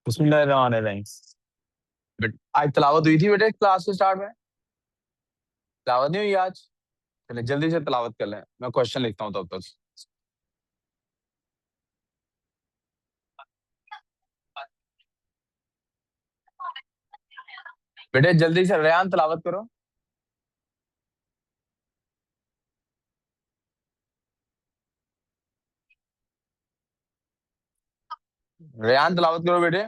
बिस्मिल्लाहिर्रहमानिर्रहीम। आज तलावत हुई थी बेटे क्लास के स्टार्ट में। तलावत नहीं हुई आज। चले जल्दी से तलावत कर लें, मैं क्वेश्चन लिखता हूँ तब तक। बेटे जल्दी से रेयान तलावत करो। रेयान तलावत करो बेटे।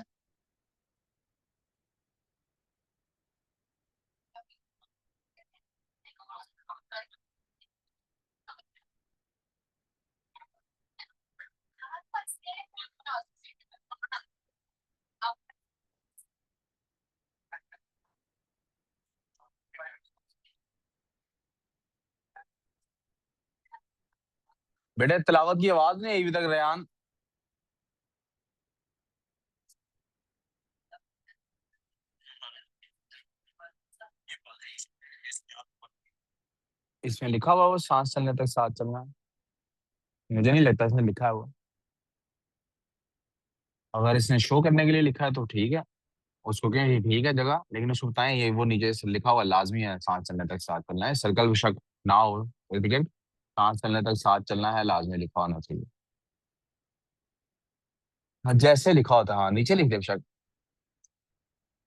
बेटे तलावत की आवाज नहीं आई अभी तक रेयान। इसमें लिखा हुआ वो सांस चलने तक साथ चलना है। मुझे नहीं लगता इसमें लिखा है वो। अगर इसने शो करने के लिए लिखा है तो ठीक है। उसको क्या ये ठीक है जगह, लेकिन उसको बताएं ये वो नीचे से लिखा हुआ लाजमी है, सांस चलने तक साथ चलना है। सर्कल विशक ना हो। रिपीटेड। सांस चलने तक साथ चलना है, लाजमी लिखा होना चाहिए। हाँ जैसे लिखा होता है, हाँ नीचे लिख दे बेशक।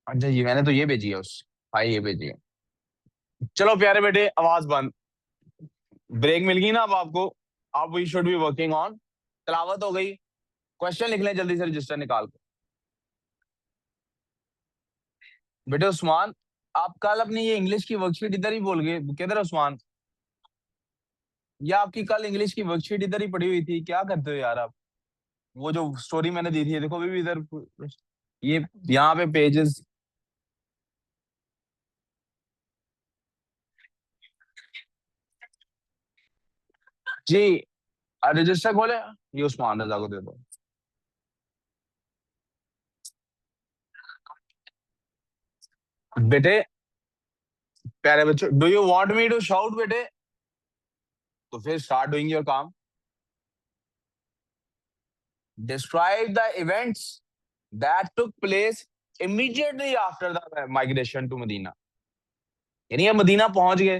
अच्छा जी, मैंने तो ये भेजी है उस भाई, ये भेजी है। चलो प्यारे बेटे, आवाज बंद। ब्रेक मिल गई ना अब आपको। आप we should be working on. तलावत हो गई। क्वेश्चन लिख लें जल्दी से रजिस्टर निकाल कर। बेटे उस्मान, आप कल अपनी ये इंग्लिश की वर्कशीट इधर ही बोल गए, किधर है उस्मान? या आपकी कल इंग्लिश की वर्कशीट इधर ही पड़ी हुई थी, क्या करते हो यार आप? वो जो स्टोरी मैंने दी थी, देखो अभी भी इधर। ये यहाँ पे पेजेस। जी। रजिस्टर खोले। ये उस्मान रजा को दे दो। बेटे प्यारे बच्चों, do you want me to shout बेटे? तो फिर स्टार्ट डूइंग योर काम। Describe the events that took place immediately after the migration to Medina. यानी अब मदीना पहुंच गए।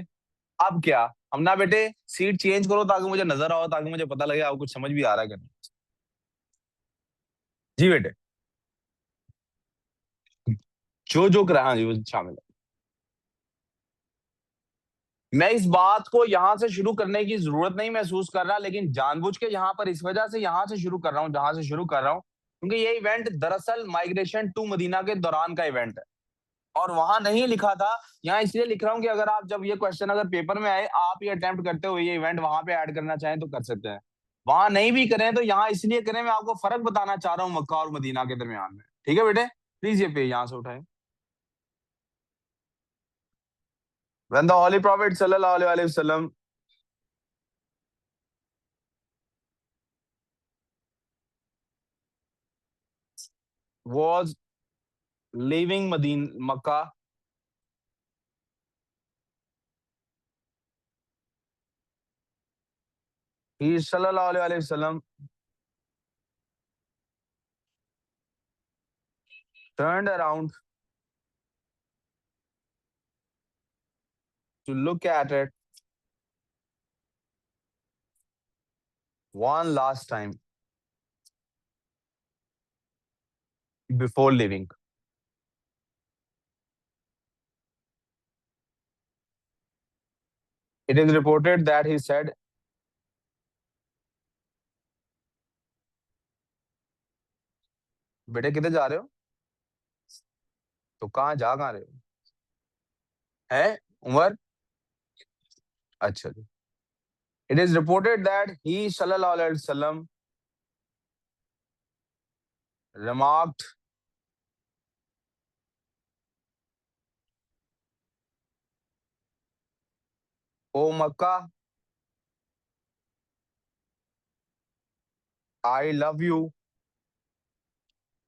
अब क्या? हम ना बेटे सीट चेंज करो ताकि मुझे नजर आओ, ताकि मुझे पता लगे आपको कुछ समझ भी आ रहा है कि नहीं। जी बेटे। जो जो करा, हाँ जी वो शामिल है। मैं इस बात को यहां से शुरू करने की जरूरत नहीं महसूस कर रहा, लेकिन जानबूझ के यहां पर इस वजह से यहां से शुरू कर रहा हूं, जहां से शुरू कर रहा हूं, क्योंकि ये इवेंट दरअसल माइग्रेशन टू मदीना के दौरान का इवेंट है। और वहां नहीं लिखा था। यहाँ इसलिए लिख रहा हूँ कि अगर आप जब ये क्वेश्चन अगर पेपर में आए, आप ये अटेम्प्ट करते हो ये इवेंट वहां पे ऐड करना चाहें तो कर सकते हैं। वहां नहीं भी करें तो यहाँ इसलिए करें, मैं आपको फर्क बताना चाह रहा हूँ मक्का और मदीना के दरमियान में। ठीक है बेटे, प्लीज ये पे यहाँ से उठाएं। When the Holy Prophet sallallahu alaihi wasallam was leaving Medina Makkah, he sallallahu alaihi wasallam turned around to look at it one last time before leaving. It is reported that he said, बेटे किधर जा रहे हो? तो कहाँ रहे हो? है उमर? अच्छा जी। It is reported that he sallallahu alaihi wasallam remarked, "O Makkah, I love you,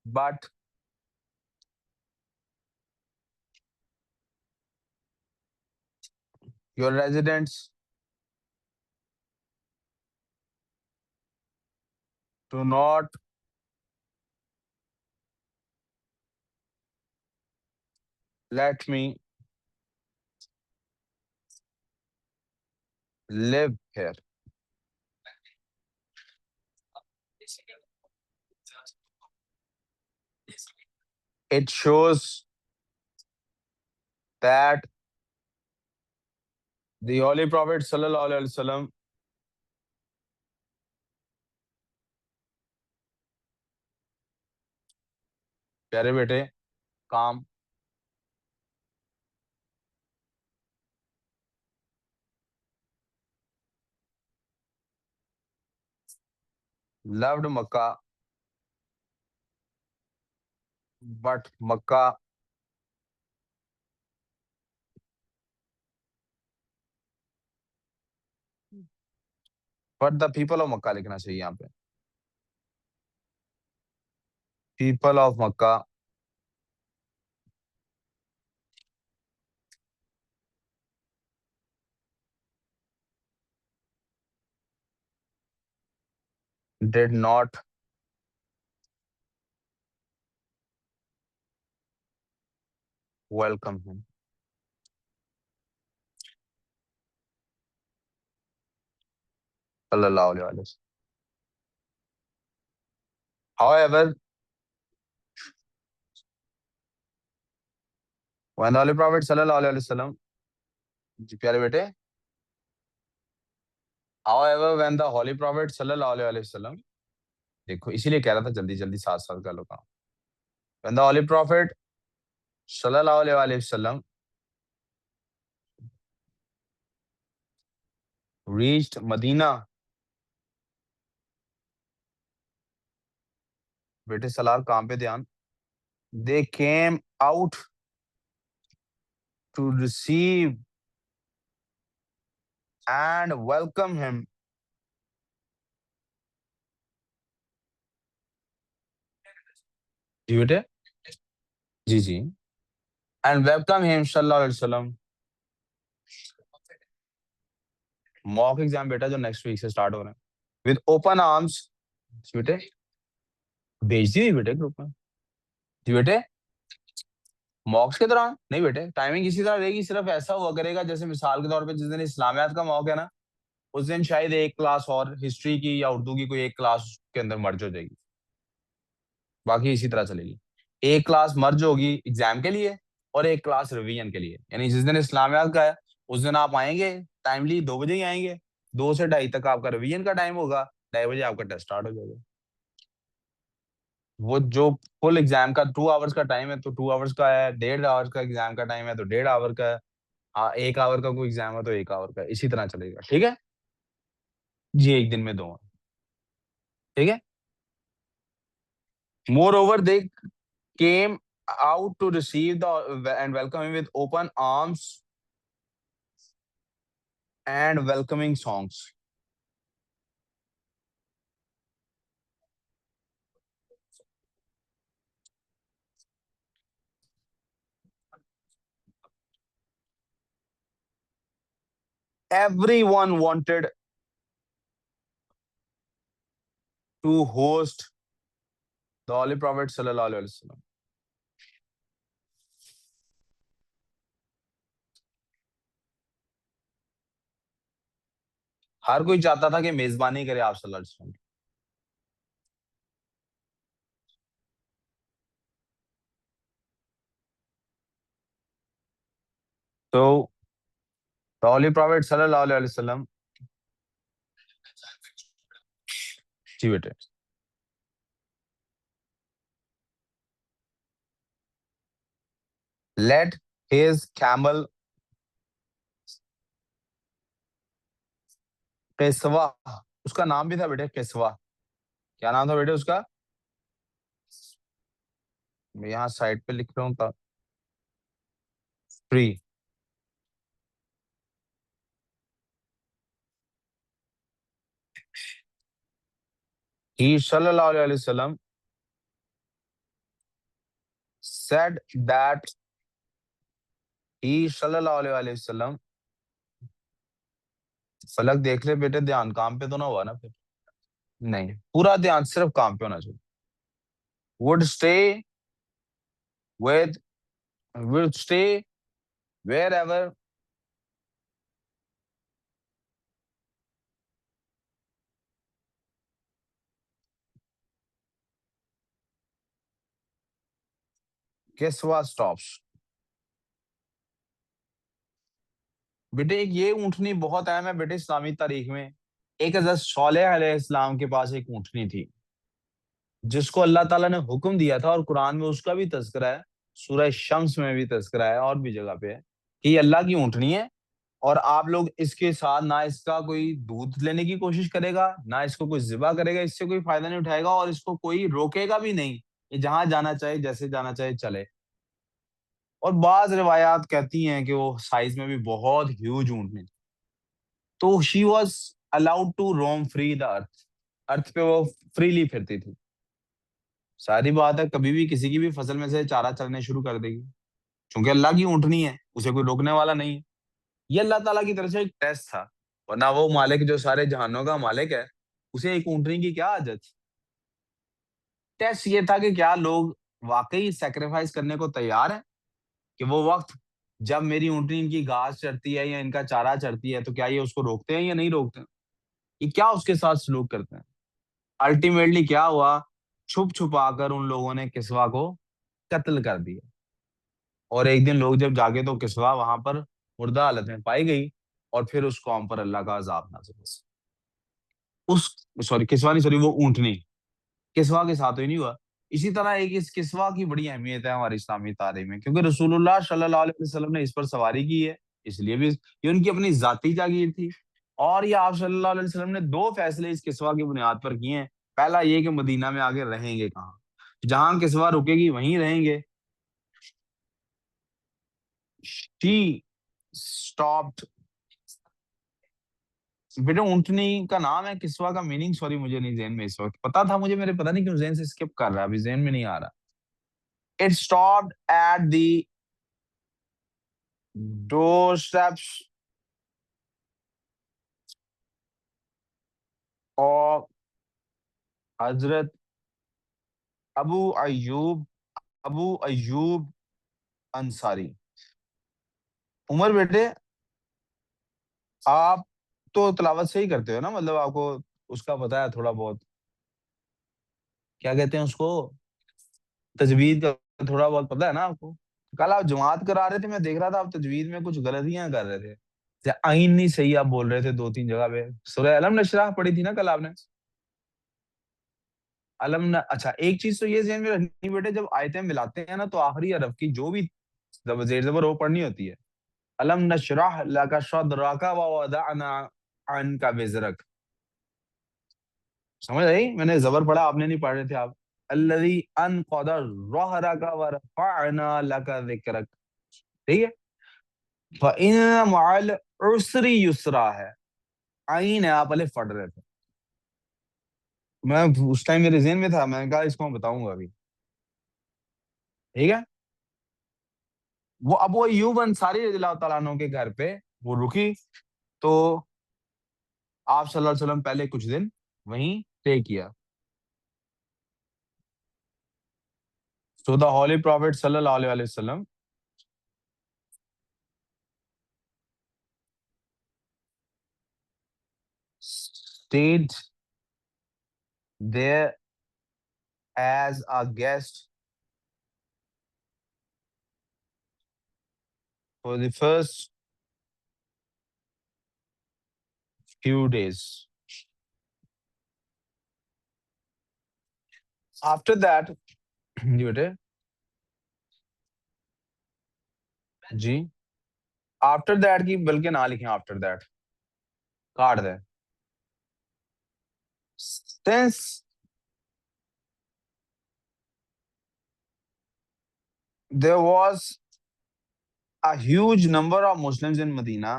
but your residents do not Let me live here. It shows that the Holy Prophet sallallahu alaihi wasallam, प्यारे बेटे, calm, loved Makkah, but Makkah, but the people of Makkah लिखना चाहिए यहाँ पे. People of Makkah did not welcome him. Sallallahu alaihi wasallam. However, when the Holy Prophet sallallahu alaihi wasallam, जी प्यारे बेटे, however when the Holy Prophet sallallahu alaihi wasallam, देखो इसीलिए कह रहा था जल्दी जल्दी साथ साथ कर लो काम. When the Holy Prophet sallallahu alaihi wasallam reached Medina, बेटे सलार काम पे ध्यान. They came out to receive and welcome him. जी बेटे, जी जी. And welcome him sallallahu alaihi wasallam. Mock exam बेटा जो नेक्स्ट वीक से स्टार्ट हो रहे हैं. With open arms. जी बेटे, भेज दी बेटे ग्रुप में. जी बेटे, मॉक्स के दौरान नहीं बेटे, टाइमिंग इसी तरह रहेगी. सिर्फ ऐसा हुआ करेगा जैसे मिसाल के तौर पे जिस दिन इस्लामियात का मॉक है ना, उस दिन शायद एक क्लास और हिस्ट्री की या उर्दू की कोई एक क्लास के अंदर मर्ज हो जाएगी. बाकी इसी तरह चलेगी. एक क्लास मर्ज होगी एग्जाम के लिए और एक क्लास रिवीजन के लिए. यानी जिस दिन इस्लामियात का है उस दिन आप आएंगे टाइमली 2 बजे ही आएंगे. 2 से 2:30 तक आपका रिवीजन का टाइम होगा. 2:30 बजे आपका टेस्ट स्टार्ट हो जाएगा. वो जो फुल एग्जाम का 2 आवर्स का टाइम है तो 2 आवर्स का है. 1.5 आवर्स का एग्जाम का टाइम है तो 1.5 आवर का है. हाँ, 1 आवर का कोई एग्जाम है तो 1 आवर का. इसी तरह चलेगा. ठीक है जी, एक दिन में 2 हैं. ठीक है. More over they came out to receive the and welcome him with open arms and welcoming songs. Everyone wanted to host the Holy Prophet sallallahu alaihi wasallam. हर कोई चाहता था कि मेजबानी करे आप सल्लल्लाहु अलैहि वसल्लम. So the Holy Prophet sallallahu alaihi wasallam, जी बेटे, led his camel केसवा. उसका नाम भी था बेटे केसवा. क्या नाम था बेटे उसका? मैं यहाँ साइड पे लिख रहा हूँ. Free. He sallallahu alaihi wasallam said that he sallallahu alaihi wasallam, फलक देख ले बेटे, ध्यान काम पे तो ना हुआ ना फिर. नहीं, पूरा ध्यान सिर्फ काम पे होना चाहिए. Would stay with will stay wherever. Kiswa stops. बेटे एक ये ऊँटनी बहुत अहम है बेटे इस्लामी तारीख में। एक हज़रत सौलेह अलैहिस्सलाम के पास एक ऊँटनी थी, जिसको अल्लाह ताला ने हुक्म दिया था और कुरान में उसका भी तज़किरा है, सूरह शम्स में भी तज़किरा है और भी जगह पे है, कि ये अल्लाह की ऊँटनी है और आप लोग इसके साथ ना इसका कोई दूध लेने की कोशिश करेगा, ना इसको कोई ज़िबा करेगा, इससे कोई फ़ायदा नहीं उठाएगा और इसको कोई रोकेगा भी नहीं। ये जहाँ जाना चाहे, जैसे जाना चाहे चले। और बाज़ रिवायात कहती हैं कि वो साइज़ में भी बहुत ह्यूज ऊँटनी थी। तो she was allowed to roam free the earth. Earth पे वो फ्रीली फिरती थी। सारी बात है कभी भी किसी की भी फसल में से चारा चरने शुरू कर देगी। चूँकि अल्लाह की ऊँटनी है, उसे कोई रोकने वाला नहीं है। ये अल्लाह ताला की तरफ से एक टेस्ट था, वरना वो मालिक जो सारे जहानों का मालिक है, उसे एक ऊँटनी की क्या आदत? टेस्ट ये था कि क्या लोग वाक़ई सैक्रिफाइस करने को तैयार हैं? कि वो वक़्त जब मेरी ऊँटनी इनकी घास चरती है या इनका चारा चरती है, तो क्या ये उसको रोकते हैं या नहीं रोकते हैं? ये क्या उसके साथ सलूक करते हैं? अल्टीमेटली क्या हुआ, छुप-छुपा कर उन लोगों ने किस्वा को कत्ल कर दिया और एक दिन लोग जब जागे तो किस्वा वहाँ पर मुर्दा हालत में पाई गई और फिर उस कौम पर अल्लाह का अज़ाब नाज़िल हुआ। उस सॉरी किस्वा नहीं सॉरी वो ऊँटनी, किस्वा के साथ ही नहीं हुआ। इसी तरह एक इस किस्वा की बड़ी अहमियत है हमारी इस्लामी तारीख में क्योंकि रसूलुल्लाह सल्लल्लाहु अलैहि वसल्लम ने इस पर सवारी की है, इसलिए भी ये उनकी अपनी ज़ाती जागीर थी और ये आप सल्लल्लाहु अलैहि वसल्लम ने 2 फैसले इस किस्वा की बुनियाद पर किए हैं। पहला ये कि मदीना में आगे रहेंगे कहाँ? जहाँ किस्वा रुकेगी वहीं रहेंगे। She stopped. बेटा ऊँटनी का नाम है, किस्वा का मीनिंग सॉरी मुझे नहीं ज़हन में इस वक़्त। पता था मुझे, मेरे पता नहीं क्यों ज़हन से स्किप कर रहा है, अभी ज़हन में नहीं आ रहा। It stopped at the doorsteps of हज़रत अबू अय्यूब अबू अय्यूब अंसारी। उमर बेटे, आप तो तिलावत सही करते हो ना? मतलब आपको उसका पता है थोड़ा बहुत, क्या कहते हैं उसको? तजवीद का थोड़ा बहुत पता है ना आपको? कल आप जमात करा रहे थे, मैं देख रहा था आप तजवीद में कुछ गलतियाँ कर रहे थे। जैसे आइन नहीं सही आप बोल रहे थे 2-3 जगह पे। सूरह अलम नशरह पढ़ी थी ना कल आपने? अलम न अच्छा, एक चीज़ तो ये ज़हन में रखनी बेटे, जब आयतें मिलाते हैं ना तो आखिरी हरफ की जो भी ज़ेर ज़बर वो पढ़नी होती है। अलम नशरह लका सदरका व वदअना अन्का विज़रक। समझ आई? मैंने ज़बर पढ़ा, आपने नहीं पढ़ रहे थे आप। अल्लज़ी अनक़द ज़हरका व रफ़अना लका ज़िक्रक। ठीक है? फ़इन्न मअल उसरी युसरा है। आइन है, आप अलिफ पढ़ रहे थे। मैं उस टाइम मेरे ज़हन में था, मैंने कहा इसको मैं बताऊँगा अभी। ठीक है? वो अबू अय्यूब अंसारी रज़ियल्लाहु तआला अन्हु के घर पे वो रुकी, तो आप सल्लल्लाहु अलैहि वसल्लम पहले कुछ दिन वहीं स्टे किया। सो द हॉली प्रॉफेट सल्लल्लाहु अलैहि वसल्लम stayed there as a guest for the first few days. After that, जी बेटे, जी, आफ्टर दैट की बल्कि ना लिखें, आफ्टर दैट काट दें। Since there was a huge number of Muslims in Medina,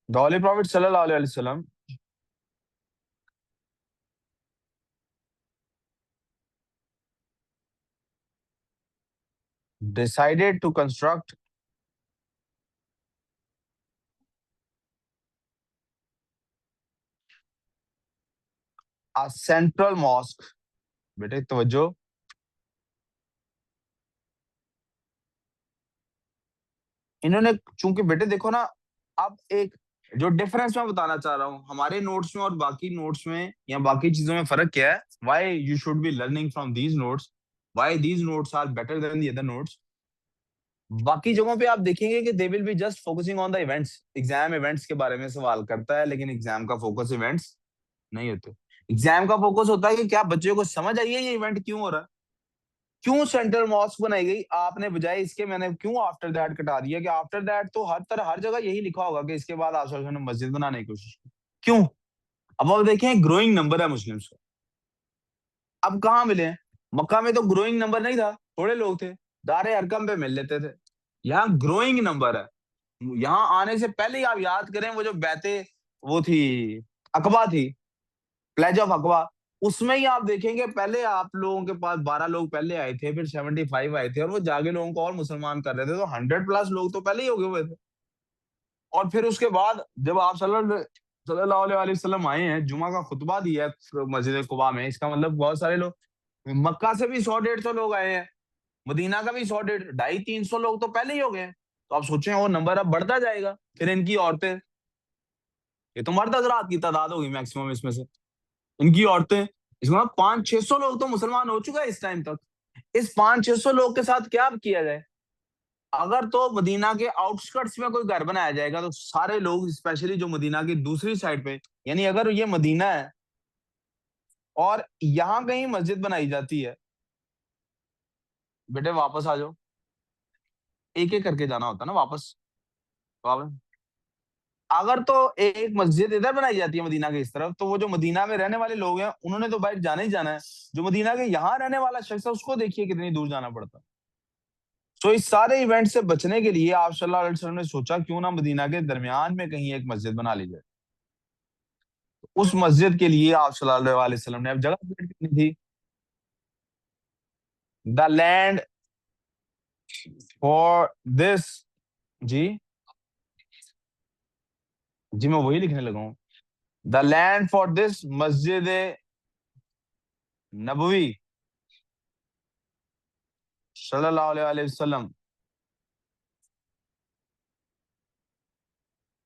the Holy Prophet sallallahu alaihi wasallam decided to construct central mosque. बेटे तवज्जो, इन्होंने चूंकि बेटे देखो ना, अब एक जो डिफरेंस मैं बताना चाह रहा हूँ हमारे नोट्स में और बाकी नोट्स में या बाकी चीजों में फर्क क्या है, why you should be learning from these notes, why these notes are better than the other notes. बाकी जगहों पे आप देखेंगे कि they will be just focusing on the events, exam events के बारे में सवाल करता है, लेकिन एग्जाम का फोकस इवेंट्स नहीं होते। एग्जाम का फोकस होता है कि क्या बच्चों को समझ आई है ये इवेंट क्यों हो रहा है, क्यों सेंट्रल मॉस्क बनाई गई, आपने बजाय इसके मैंने क्यों आफ्टर दैट कटा दिया, कि आफ्टर दैट तो हर जगह यही लिखा होगा कि इसके बाद आप ने मस्जिद बनाने की कोशिश की, क्यों। अब आप देखें ग्रोइंग नंबर है मुस्लिम्स का, अब कहाँ मिले हैं, मक्का में तो ग्रोइंग नंबर नहीं था, थोड़े लोग थे, दारे हरकम पे मिल लेते थे, यहाँ ग्रोइंग नंबर है। यहाँ आने से पहले ही आप याद करें वो जो बैते वो थी, अकबा थी, प्लेज ऑफ अकबा, उसमें ही आप देखेंगे पहले आप लोगों के पास 12 लोग पहले आए थे, फिर 75 आए थे, और वो जागे लोगों को और मुसलमान कर रहे थे, तो 100+ लोग तो पहले ही हो गए हुए थे। और फिर उसके बाद जब आप सल्लल्लाहु अलैहि वसल्लम आए हैं, जुमा का खुतबा दिया है मस्जिद कुबा में, इसका मतलब बहुत सारे लोग, मक्का से भी 100-150 लोग आए हैं, मदीना का भी 100, 250, 300 लोग तो पहले ही हो गए हैं। तो आप सोचें वो नंबर अब बढ़ता जाएगा, फिर इनकी औरतें, ये तो मर्द हजरात की तादाद होगी मैक्सिमम इसमें से, इनकी औरतें, इसमें 500-600 लोग तो मुसलमान हो चुका है इस टाइम तक। इस 500-600 लोग के साथ क्या किया जाए, अगर तो मदीना के आउटस्कर्ट्स में कोई घर बनाया जाएगा तो सारे लोग, स्पेशली जो मदीना की दूसरी साइड पे, यानी अगर ये मदीना है और यहाँ कहीं मस्जिद बनाई जाती है, बेटे वापस आ जाओ, एक एक करके जाना होता है ना वापस, वापस। अगर तो एक मस्जिद इधर बनाई जाती है मदीना के इस तरफ, तो वो जो मदीना में रहने वाले लोग हैं उन्होंने तो बाहर जाना ही जाना है, जो मदीना के यहाँ रहने वाला शख्स है उसको देखिए कितनी दूर जाना पड़ता है। तो इस सारे इवेंट से बचने के लिए आप सल्लल्लाहु अलैहि वसल्लम ने सोचा क्यों ना मदीना के दरमियान में कहीं एक मस्जिद बना ली जाए। उस मस्जिद के लिए आप सल्लल्लाहु अलैहि वसल्लम ने अब जगह सिलेक्ट करनी थी। द लैंड फॉर दिस, जी जी मैं वही लिखने लगा हूँ, द लैंड फॉर दिस मस्जिद नबवी सल्लल्लाहु अलैहि वसल्लम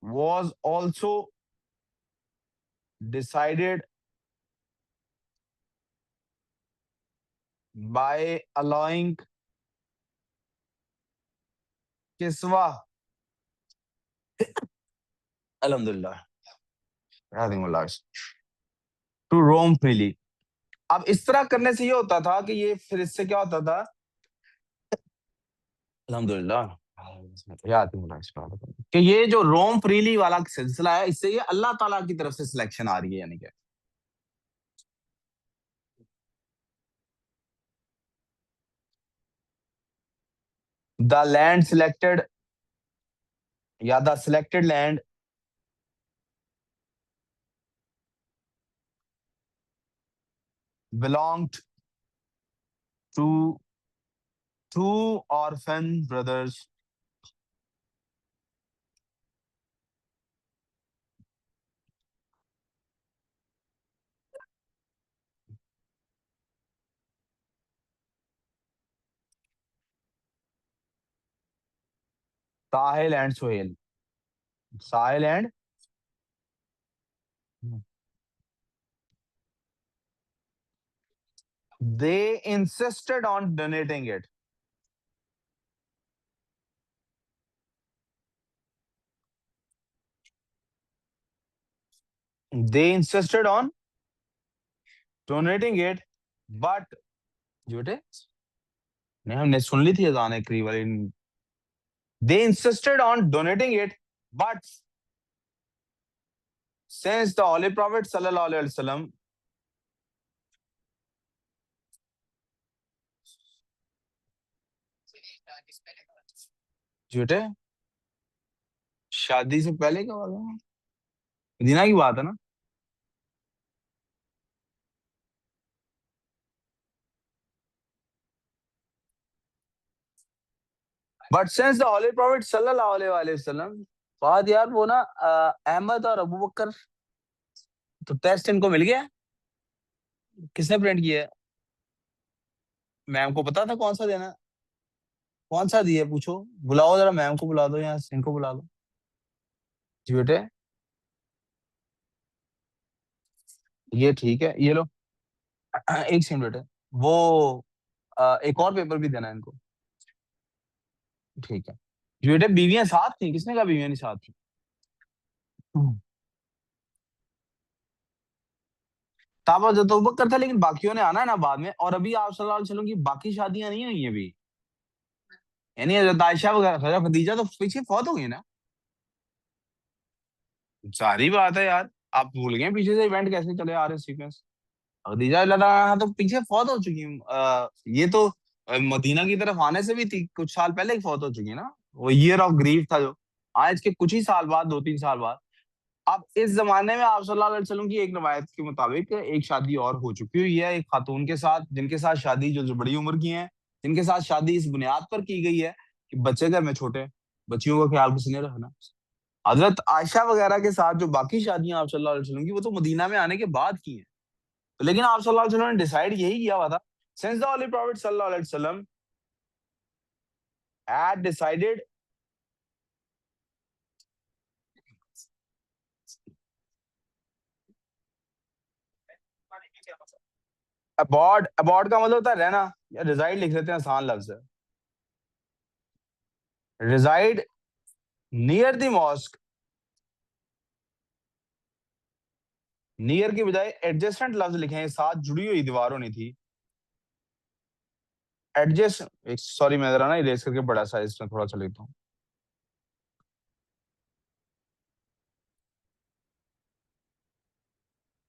was also decided by allowing Kiswa, alhamdulillah, to roam freely। अब इस तरह करने से ये होता था कि ये फिर इससे क्या होता था, अल्हम्दुलिल्लाह, कि ये जो रोम फ्रीली वाला सिलसिला है, इससे ये अल्लाह ताला की तरफ से सिलेक्शन आ रही है, यानी कि द लैंड सिलेक्टेड या the selected land belonged to two orphan brothers, Sahil and Suhail, Sahil and, they insisted on donating it, they insisted on donating it, but बेटे नहीं हमने सुन ली थी अजान करीब वाली, they insisted on donating it, but since the Holy Prophet sallallahu alaihi wasallam, बेटे शादी से पहले का वाला मदीना की बात है ना, but since the Holy Prophet sallallahu alaihi wasallam, बात यार वो ना अहमद और अबू बकर, तो टेस्ट इनको मिल गया, किसने प्रिंट किया है? मैम को पता था कौन सा देना है? कौन सा दिया है पूछो। बुलाओ जरा, मैम को बुला दो या इनको बुला दो। जी बेटे, ये ठीक है, ये लो। एक सेकंड बेटे। वो एक और पेपर भी देना है इनको। ठीक है। जी बेटे, बीवियां साथ थी? किसने कहा बीवियां नहीं साथ थी? हम्म। ताबा जो तो वो करता, लेकिन बाकियों ने आना है ना बाद में। और अभी आप सल्लल्लाहु अलैहि वसल्लम की बाकी शादियां नहीं हुई हैं अभी। यानी हजरत आयशा वगैरह, हजरत खदीजा तो पीछे फौत हो गई ना। सारी बात है यार। आप भूल गए पीछे से इवेंट कैसे चले आ रहे सीक्वेंस। खदीजा रज़ियल्लाहु तो पीछे फौत हो चुकी हैं। ये तो मदीना की तरफ आने से भी कुछ साल पहले ही फौत हो चुकी है ना। वो ईयर ऑफ ग्रीफ था जो, आज के कुछ ही साल बाद, 2-3 साल बाद। अब इस जमाने में आप सल्लल्लाहु अलैहि वसल्लम की एक रवायत के मुताबिक एक शादी और हो चुकी हुई है एक खातून के साथ, जिनके साथ शादी जो बड़ी उम्र की हैं, जिनके साथ शादी इस बुनियाद पर की गई है कि बच्चे घर में छोटे, बच्चियों का ख्याल किसने रखना। हजरत आयशा वगैरह के साथ जो बाकी शादियां आप सल्लल्लाहु अलैहि वसल्लम की, वो तो मदीना में आने के बाद की हैं। तो लेकिन आप सल्लल्लाहु अलैहि वसल्लम ने डिसाइड यही किया हुआ था, सिंस द होली प्रॉफिट सल्लल्लाहु अलैहि वसल्लम had decided अबॉर्ड। अबॉर्ड का मतलब होता है रहना, या रिजाइड लिख लेते हैं, आसान लफ्ज है। Resided near the mosque. Near की बजाय एडजेसेंट लफ्ज लिखे हैं, साथ जुड़ी हुई दीवार होनी थी। एडजेस्ट, सॉरी मैं जरा ना इरेज करके बड़ा साइज में थोड़ा सा लिखता हूँ।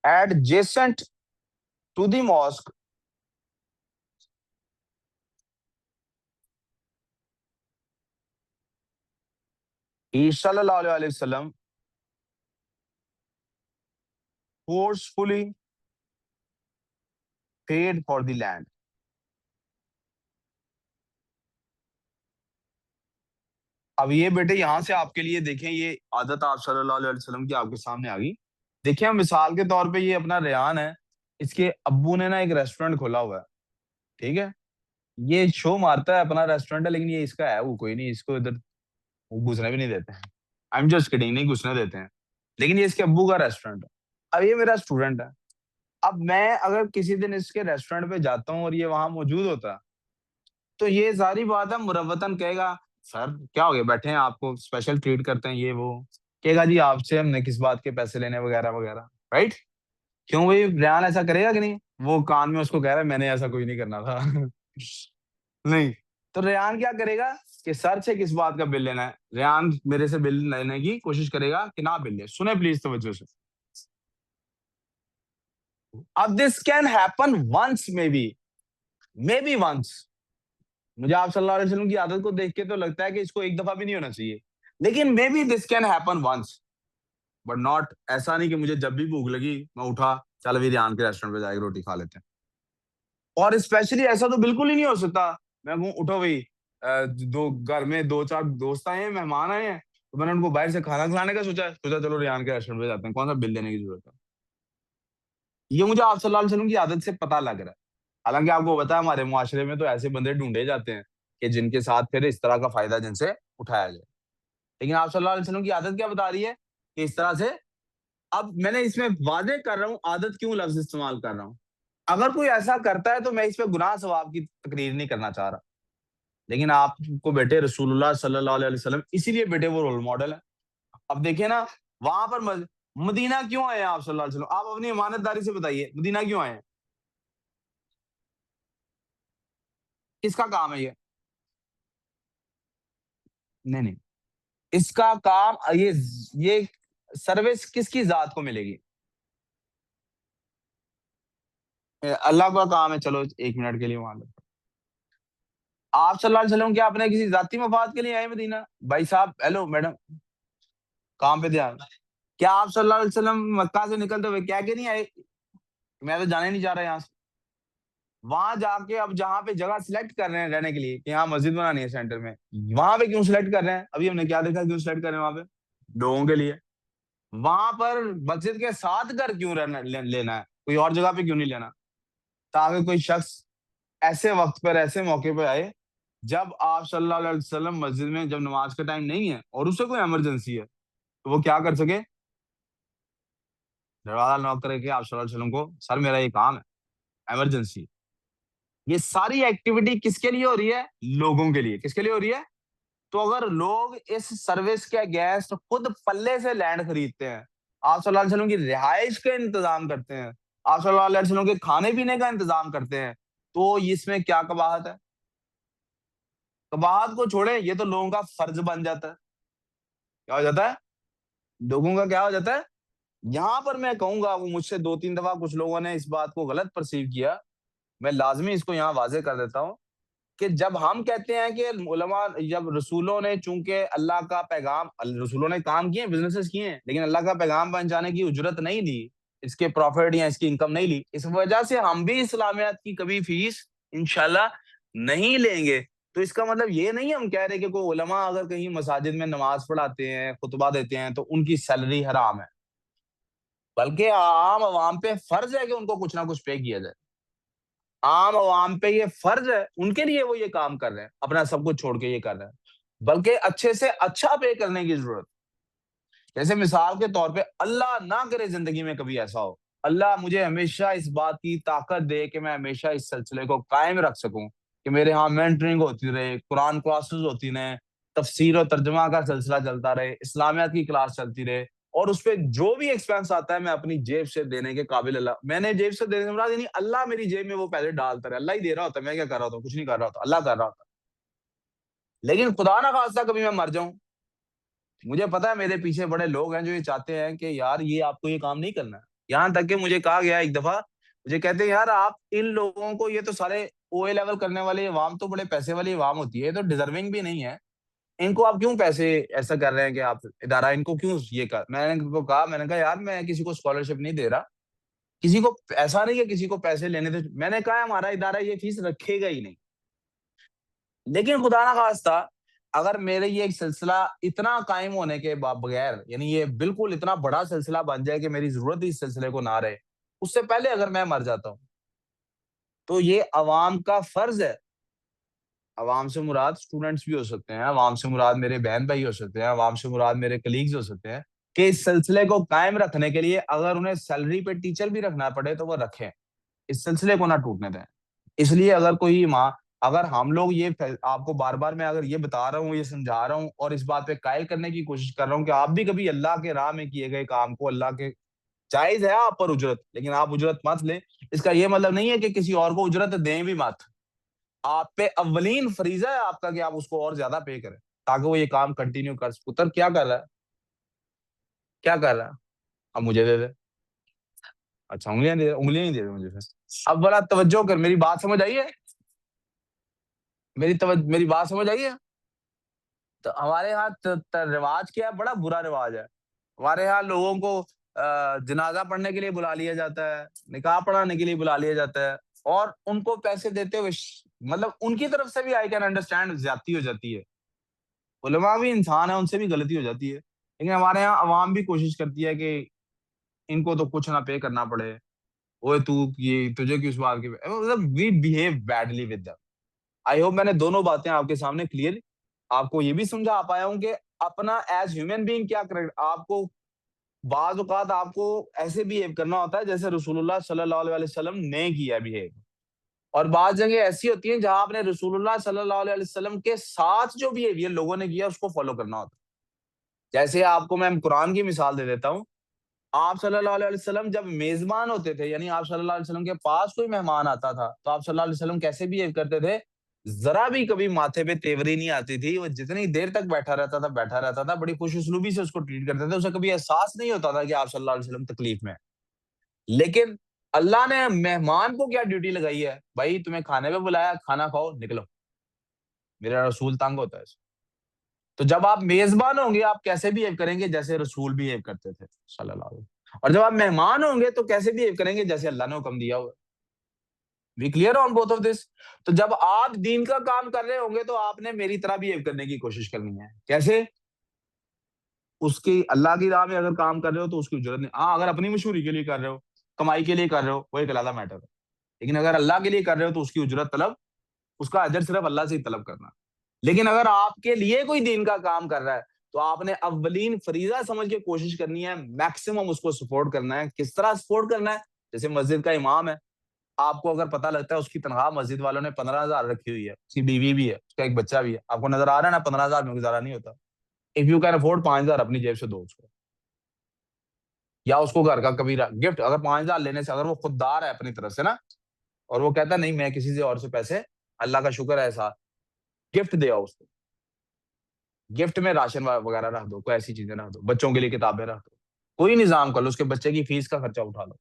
Adjacent to the mosque. He सल्लल्लाहु अलैहि वसल्लम forcefully paid for the land. अब ये बेटे यहाँ से आपके लिए देखें, ये आदत आप सल्लल्लाहु अलैहि वसल्लम की आपके सामने आ गई। देखिए, हम मिसाल के तौर पे, ये अपना रेहान है, इसके अब्बू ने ना एक रेस्टोरेंट खोला हुआ है। ठीक है। ये शो मारता है अपना रेस्टोरेंट है, लेकिन ये इसका है, वो कोई नहीं, इसको इधर वो घुसने भी नहीं देते हैं। आई एम जस्ट किडिंग, नहीं घुसने देते हैं। लेकिन ये इसके अब्बू का रेस्टोरेंट है। अब ये मेरा स्टूडेंट है। अब मैं अगर किसी दिन इसके रेस्टोरेंट पे जाता हूँ और ये वहां मौजूद होता, तो ये सारी बात है मुरव्वतन कहेगा, सर क्या हो गया, बैठे हैं, आपको स्पेशल ट्रीट करते हैं, ये वो। कहेगा जी आपसे हमने किस बात के पैसे लेने, वगैरह वगैरह। राइट। क्यों भाई, बयान ऐसा करेगा कि नहीं? वो कान में उसको कह रहा है मैंने ऐसा कुछ नहीं करना था। नहीं। तो रेयान क्या करेगा कि सर से किस बात का बिल लेना है, रेयान मेरे से बिल लेने की कोशिश करेगा कि ना बिल ले। सुने प्लीज तवज्जो से। अब this can happen once, maybe once. मुझे आप सल्लल्लाहु अलैहि वसल्लम की आदत को देख के तो लगता है कि इसको एक दफा भी नहीं होना चाहिए। लेकिन maybe this can happen once, but not, ऐसा नहीं कि मुझे जब भी भूख लगी मैं उठा, चल अभी रेयान के रेस्टोरेंट पे जाके रोटी खा लेते हैं। और स्पेशली ऐसा तो बिल्कुल ही नहीं हो सकता। मैं कहूँ उठो भाई, दो घर में 2-4 दोस्त आए हैं, मेहमान आए हैं, तो मैंने उनको बाहर से खाना खिलाने का सोचा चलो रेयान के रेस्टोरेंट पे जाते हैं, कौन सा बिल देने की जरूरत है। ये मुझे आप सल्लल्लाहु अलैहि वसल्लम की आदत से पता लग रहा है। हालांकि आपको पता है हमारे मुआशरे में तो ऐसे बंदे ढूंढे जाते हैं कि जिनके साथ फिर इस तरह का फायदा जिनसे उठाया जाए। लेकिन आप सल्लल्लाहु अलैहि वसल्लम की आदत क्या बता रही है कि इस तरह से। अब मैंने इसमें वादे कर रहा हूँ, आदत क्यों लफ्ज इस्तेमाल कर रहा हूँ। अगर कोई ऐसा करता है तो मैं इस पे गुनाह सवाब की तकरीर नहीं करना चाह रहा। लेकिन आपको बेटे रसूलुल्लाह सल्लल्लाहु अलैहि वसल्लम, इसीलिए बेटे वो रोल मॉडल है। अब देखिए ना, वहां पर मदीना क्यों आए हैं आप सल्लल्लाहु अलैहि वसल्लम? आप अपनी ईमानदारी से बताइए, मदीना क्यों आए हैं? किसका काम है ये? नहीं नहीं, इसका काम ये सर्विस किसकी जात को मिलेगी? अल्लाह का काम है। चलो एक मिनट के लिए मान लो, आप सल्लल्लाहु अलैहि वसल्लम क्या अपने किसी जाती मफाद के लिए आए मदीना? भाई साहब, हेलो मैडम, काम पे ध्यान। क्या आप सल्लल्लाहु अलैहि वसल्लम मक्का से निकलते हुए क्या के नहीं आए, मैं तो जाने नहीं जा रहा यहाँ से? वहां जाके अब जहाँ पे जगह सिलेक्ट कर रहे हैं रहने के लिए, कि यहाँ मस्जिद बनानी है सेंटर में, वहां पे क्यों सिलेक्ट कर रहे हैं? अभी हमने क्या देखा, क्यों सिलेक्ट कर रहे हैं वहां पे? लोगों के लिए। वहां पर मस्जिद के साथ घर क्यों लेना है, कोई और जगह पे क्यों नहीं लेना? ताकि कोई शख्स ऐसे वक्त पर, ऐसे मौके पे आए जब आप सल्लल्लाहु अलैहि वसल्लम मस्जिद में, जब नमाज का टाइम नहीं है और उसे कोई इमरजेंसी है, तो वो क्या कर सके, दरवाजा नॉक करके आप सल्लल्लाहु अलैहि वसल्लम को, सर मेरा ये काम है, इमरजेंसी। ये सारी एक्टिविटी किसके लिए हो रही है? लोगों के लिए। किसके लिए हो रही है? तो अगर लोग इस सर्विस के अगेंस्ट खुद पल्ले से लैंड खरीदते हैं, आप सल्लल्लाहु अलैहि वसल्लम की रिहाइश का इंतजाम करते हैं, आप सल्लल्लाहु अलैहि वसल्लम के खाने पीने का इंतजाम करते हैं, तो इसमें क्या कबाहत है? कबाहत को छोड़े, ये तो लोगों का फर्ज बन जाता है। क्या हो जाता है? लोगों का क्या हो जाता है? यहाँ पर मैं कहूंगा, वो मुझसे 2-3 दफा कुछ लोगों ने इस बात को गलत परसीव किया, मैं लाजमी इसको यहाँ वाज़ेह कर देता हूँ कि जब हम कहते हैं कि उलमा, जब रसूलों ने, चूंकि अल्लाह का पैगाम, रसूलों ने काम किए, बिजनेसेस किए हैं, लेकिन अल्लाह का पैगाम पहुंचाने की उजरत नहीं ली, इसके प्रॉफिट या इसकी इनकम नहीं ली, इस वजह से हम भी इस्लामियत की कभी फीस इंशाल्लाह नहीं लेंगे। तो इसका मतलब ये नहीं हम कह रहे कि कोई उलमा अगर कहीं मसाजिद में नमाज पढ़ाते हैं, खुतबा देते हैं, तो उनकी सैलरी हराम है, बल्कि आम आवाम पे फर्ज है कि उनको कुछ ना कुछ पे किया जाए। आम आवाम पे ये फर्ज है, उनके लिए वो ये काम कर रहे हैं, अपना सब कुछ छोड़ के ये कर रहे हैं। बल्कि अच्छे से अच्छा पे करने की ज़रूरत। जैसे मिसाल के तौर पे, अल्लाह ना करे ज़िंदगी में कभी ऐसा हो, अल्लाह मुझे हमेशा इस बात की ताकत दे कि मैं हमेशा इस सिलसिले को कायम रख सकूँ, कि मेरे यहाँ मेंटरिंग होती रहे, कुरान क्लासेस होती रहें, तफसीर और तर्जुमा का सिलसिला चलता रहे, इस्लामियात की क्लास चलती रहे, और उसपे जो भी एक्सपेंस आता है मैं अपनी जेब से देने के काबिल, अल्लाह मैंने जेब से देने से मुराद यानी अल्लाह मेरी जेब में वो पैसे डालता रहे, अल्लाह ही दे रहा होता है, मैं क्या कर रहा होता हूँ? कुछ नहीं कर रहा होता, अल्लाह कर रहा होता है। लेकिन खुदा ना खास्ता कभी मैं मर जाऊँ, मुझे पता है मेरे पीछे बड़े लोग हैं जो ये चाहते हैं कि यार ये आपको ये काम नहीं करना है। यहाँ तक कि मुझे कहा गया एक दफा, मुझे कहते हैं यार आप इन लोगों को, ये तो सारे ओए लेवल करने वाले अवाम तो बड़े पैसे वाली अवाम होती है, ये तो डिजर्विंग भी नहीं है, इनको आप क्यों पैसे ऐसा कर रहे हैं कि आप इदारा इनको क्यों ये कर, मैंने इनको कहा, मैंने कहा यार मैं किसी को स्कॉलरशिप नहीं दे रहा, किसी को ऐसा नहीं है, किसी को पैसे लेने दे, मैंने कहा हमारा इदारा ये फीस रखेगा ही नहीं। लेकिन खुदा ना खास्ता अगर मेरे ये एक सिलसिला इतना कायम होने के बगैर, यानी ये बिल्कुल इतना बड़ा सिलसिला बन जाए कि मेरी जरूरत ही इस सिलसिले को ना रहे, उससे पहले अगर मैं मर जाता हूँ, तो ये अवाम का फर्ज है। अवाम से मुराद स्टूडेंट्स भी हो सकते हैं, अवाम से मुराद मेरे बहन भाई हो सकते हैं, अवाम से मुराद मेरे कलीग्स हो सकते हैं, कि इस सिलसिले को कायम रखने के लिए अगर उन्हें सैलरी पे टीचर भी रखना पड़े तो वो रखें, इस सिलसिले को ना टूटने दें। इसलिए अगर कोई माँ, अगर हम लोग ये आपको बार बार मैं अगर ये बता रहा हूँ, ये समझा रहा हूँ और इस बात पे कायल करने की कोशिश कर रहा हूँ कि आप भी कभी अल्लाह के राह में किए गए काम को, अल्लाह के, जायज है आप पर उजरत, लेकिन आप उजरत मत लें, इसका ये मतलब नहीं है कि किसी और को उजरत दें भी मत। आप पे अव्वलीन फरीजा है आपका कि आप उसको और ज्यादा पे करें, ताकि वो ये काम कंटिन्यू कर सके। पुत्र क्या कर रहा है? क्या कर रहा है? अब मुझे दे दे। अच्छा, उंगलियां दे, उंगलियां ही दे दे मुझे फिर। अब बड़ा तवज्जो कर, मेरी बात समझ आई है? मेरी बात समझ आई है? तो हमारे यहाँ रिवाज क्या है, बड़ा बुरा रिवाज है। हमारे यहाँ लोगों को जनाजा पढ़ने के लिए बुला लिया जाता है, निकाह पढ़ाने के लिए बुला लिया जाता है, और उनको पैसे देते हुए मतलब उनकी तरफ से भी आई कैन अंडरस्टैंड ज्यादती हो जाती है। उलमा भी इंसान है, उनसे भी गलती हो जाती है, लेकिन हमारे यहाँ अवाम भी कोशिश करती है कि इनको तो कुछ ना पे करना पड़े। ओए तू ये तुझे किस बात की, मतलब we behave badly with them. I hope मैंने दोनों बातें आपके सामने क्लियर, आपको ये भी समझा पाया हूँ कि अपना एज ह्यूमन बीइंग क्या कर, आपको बाज औकात आपको ऐसे बिहेव करना होता है जैसे रसूलुल्लाह सल्लल्लाहु अलैहि वसल्लम ने किया बिहेव, और बात जगह ऐसी होती है जहां आपने रसूलुल्लाह सल्लल्लाहु अलैहि वसल्लम के साथ जो बिहेवियर लोगों ने किया उसको फॉलो करना होता है। जैसे आपको मैं कुरान की मिसाल दे देता हूँ, आप सल्लल्लाहु अलैहि वसल्लम जब मेजबान होते थे, यानी आप सल्लल्लाहु अलैहि वसल्लम के पास कोई मेहमान आता था, तो आप सल्लल्लाहु अलैहि वसल्लम कैसे बिहेव करते थे? जरा भी कभी माथे पे तेवरी नहीं आती थी, वो जितनी देर तक बैठा रहता था बैठा रहता था, बड़ी खुश उसलूबी से उसको ट्रीट करते थे, उसे कभी एहसास नहीं होता था कि आप सल्लल्लाहु अलैहि वसल्लम तकलीफ में हैं। लेकिन अल्लाह ने मेहमान को क्या ड्यूटी लगाई है, भाई तुम्हें खाने पे बुलाया, खाना खाओ निकलो, मेरा रसूल तंग होता है। तो जब आप मेजबान होंगे आप कैसे बिहेव करेंगे? जैसे रसूल बिहेव करते थे सल्लल्लाहु अलैहि वसल्लम। और जब आप मेहमान होंगे तो कैसे बिहेव करेंगे? जैसे अल्लाह ने हुक्म दिया हुआ। We clear on both of this? तो जब आप दीन का काम कर रहे होंगे तो आपने मेरी तरह बिहेव करने की कोशिश करनी है। कैसे? उसकी अल्लाह की राह में अगर काम कर रहे हो तो उसकी जरूरत नहीं। हाँ, अगर अपनी मशहूरी के लिए कर रहे हो, कमाई के लिए कर रहे हो, वो एक अलग मैटर है। लेकिन अगर अल्लाह के लिए कर रहे हो तो उसकी उजरत तलब, उसका अजर सिर्फ अल्लाह से ही तलब करना। लेकिन अगर आपके लिए कोई दीन का काम कर रहा है तो आपने अव्वलीन फरीजा समझ के कोशिश करनी है, मैक्सिमम उसको सपोर्ट करना है। किस तरह सपोर्ट करना है? जैसे मस्जिद का इमाम है, आपको अगर पता लगता है उसकी तनख्वाह मस्जिद वालों ने 15,000 रखी हुई है, उसकी बीवी भी है, उसका एक बच्चा भी है, आपको नजर आ रहा है ना 15,000 में गुजारा नहीं होता। इफ यू कैन अफोर्ड 5,000 अपनी जेब से दो उसको, या उसको घर का कभी गिफ्ट, अगर 5,000 लेने से अगर वो खुददार है अपनी तरफ से ना, और वो कहता है नहीं मैं किसी से और से पैसे, अल्लाह का शुक्र है ऐसा, गिफ्ट दे आओ उसको। गिफ्ट में राशन वगैरह रख दो, कोई ऐसी चीजें रख दो, बच्चों के लिए किताबें रख दो, कोई निजाम कर लो, उसके बच्चे की फीस का खर्चा उठा लो।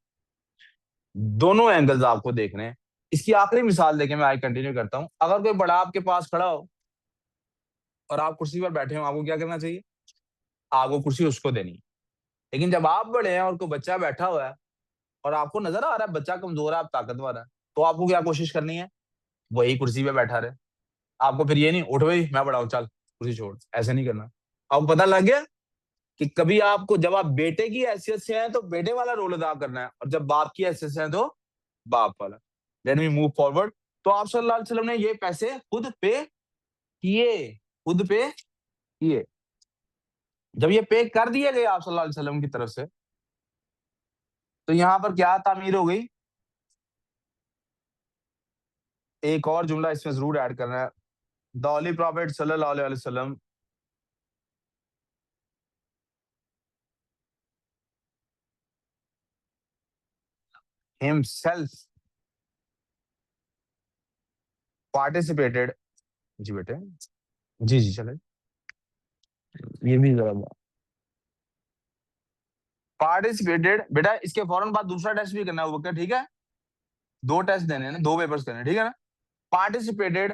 दोनों एंगल्स आपको देखने हैं। इसकी आखिरी मिसाल देके मैं आगे कंटिन्यू करता हूँ। अगर कोई बड़ा आपके पास खड़ा हो और आप कुर्सी पर बैठे हो, आपको क्या करना चाहिए? आपको कुर्सी उसको देनी है। लेकिन जब आप बड़े हैं और कोई बच्चा बैठा हुआ है और आपको नजर आ रहा है बच्चा कमजोर है, आप ताकतवर है, तो आपको क्या कोशिश करनी है? वही कुर्सी पे बैठा रहे। आपको फिर ये नहीं उठ भाई मैं बड़ा हूं चल कुर्सी छोड़, ऐसे नहीं करना। आपको पता लग गया कि कभी आपको जब आप बेटे की हैसियत से हैं तो बेटे वाला रोल अदा करना है, और जब बाप की हैसियत से हैं तो बाप वाला। Let me move forward. तो आप सल्लल्लाहु अलैहि वसल्लम ने ये पैसे खुद पे किए, खुद पे किए। जब ये पे कर दिए गए आप सल्लल्लाहु अलैहि वसल्लम की तरफ से, तो यहाँ पर क्या तामीर हो गई? एक और जुमला इसमें जरूर ऐड करना है। द होली प्रॉफिट सल्लल्लाहु अलैहि वसल्लम हिमसेल्फ पार्टिसिपेटेड। जी बेटे, जी जी चले, ये भी जरा पार्टिसिपेटेड। बेटा इसके फौरन बाद दूसरा टेस्ट भी करना है वो, ठीक है? दो टेस्ट देने हैं ना, दो पेपर्स करने हैं, ठीक है ना? Participated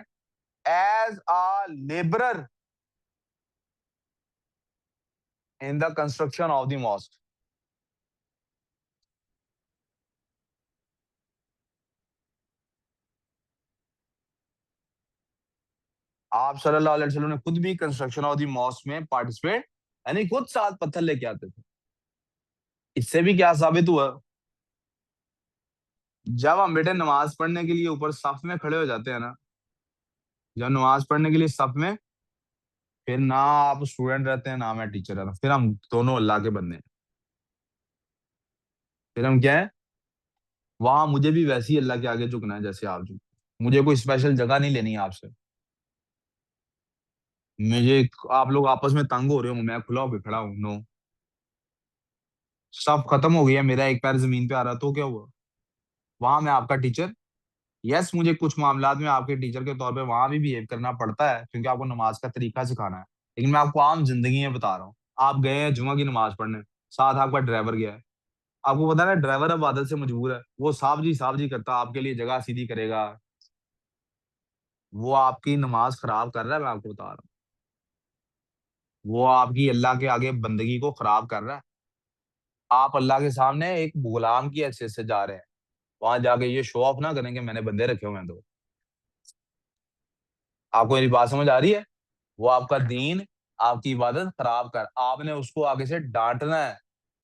as a labourer in the construction of the mosque. आप सल्लल्लाहु अलैहि वसल्लम ने खुद भी कंस्ट्रक्शन ऑफ द मॉस्क में पार्टिसिपेट, यानी खुद साथ पत्थर लेके आते थे। इससे भी क्या साबित हुआ? जब हम बेटे नमाज पढ़ने के लिए ऊपर सफ में खड़े हो जाते हैं ना, जब नमाज पढ़ने के लिए सफ में, फिर ना आप स्टूडेंट रहते हैं ना मैं टीचर रहता हूं, फिर हम दोनों अल्लाह के बंदे हैं। फिर हम क्या है? वहां मुझे भी वैसे ही अल्लाह के आगे झुकना है जैसे आप झुक। मुझे कोई स्पेशल जगह नहीं लेनी है आपसे। मुझे आप लोग आपस में तंग हो रहे हो, मैं खुला होकर खड़ा हूं, नो। सब खत्म हो गया, मेरा एक पैर जमीन पे आ रहा तो क्या हुआ? वहां मैं आपका टीचर। यस, मुझे कुछ मामलात में आपके टीचर के तौर पे वहां भी बिहेव करना पड़ता है क्योंकि आपको नमाज का तरीका सिखाना है। लेकिन मैं आपको आम जिंदगी में बता रहा हूँ। आप गए हैं जुमा की नमाज पढ़ने, साथ आपका ड्राइवर गया है। आपको पता है ना ड्राइवर अब आदत से मजबूर है, वो साहब जी करता आपके लिए जगह सीधी करेगा। वो आपकी नमाज खराब कर रहा है, मैं आपको बता रहा हूँ। वो आपकी अल्लाह के आगे बंदगी को खराब कर रहा है। आप अल्लाह के सामने एक गुलाम की हैसियत से जा रहे हैं। वहां जाके ये शो ऑफ ना करेंगे मैंने बंदे रखे हुए हैं तो। आपको मेरी बात समझ आ रही है? वो आपका दीन, आपकी इबादत खराब कर, आपने उसको आगे से डांटना है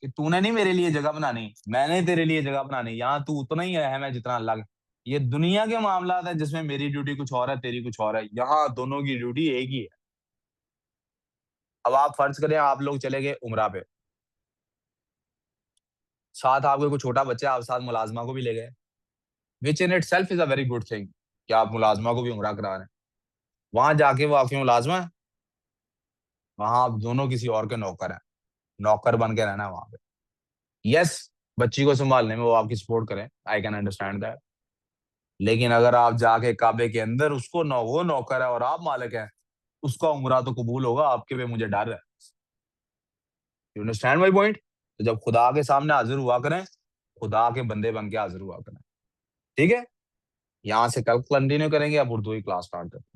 कि तूने नहीं मेरे लिए जगह बनानी, मैंने तेरे लिए जगह बनानी। यहाँ तू उतना ही अहम है जितना अल्लाह का। ये दुनिया के मामला है जिसमें मेरी ड्यूटी कुछ और है, तेरी कुछ और है। यहाँ दोनों की ड्यूटी एक ही है। अब आप फर्ज करें आप लोग चले गए उमरा पे, साथ आपके कोई छोटा बच्चा है, आप साथ मुलाजमा को भी ले गए, which in itself is a very good thing कि आप मुलाजमा को भी उमरा करा रहे हैं। वहां जाके वो आपकी मुलाजमा है, वहां आप दोनों किसी और के नौकर हैं। नौकर बन के रहना है वहां पे। यस, बच्ची को संभालने में वो आपकी सपोर्ट करें, आई कैन अंडरस्टैंड दैट। लेकिन अगर आप जाके काबे के अंदर उसको वो नौकर है और आप मालिक हैं, उसका उम्रा तो कबूल होगा, आपके पे मुझे डर है। You understand my point? तो जब खुदा के सामने हाजिर हुआ करें, खुदा के बंदे बन के हाजिर हुआ करें। ठीक है? यहाँ से कल कंटिन्यू करेंगे, अब उर्दू की क्लास स्टार्ट करें।